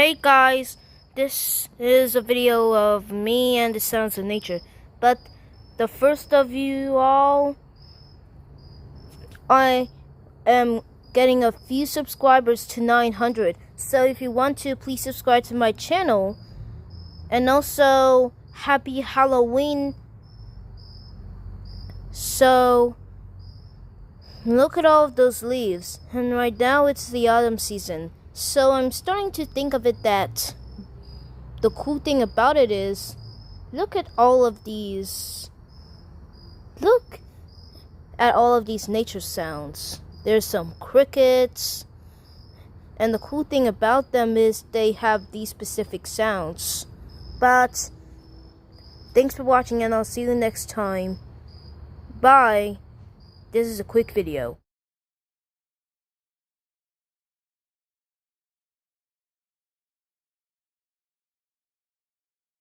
Hey guys, this is a video of me and the sounds of nature. But the first of you all, I am getting a few subscribers to 900. So if you want to, please subscribe to my channel. And also, happy Halloween. So, look at all of those leaves. And right now it's the autumn season. So I'm starting to think of it that the cool thing about it is, look at all of these. Look at all of these nature sounds. There's some crickets. And the cool thing about them is they have these specific sounds. But thanks for watching and I'll see you next time. Bye. This is a quick video.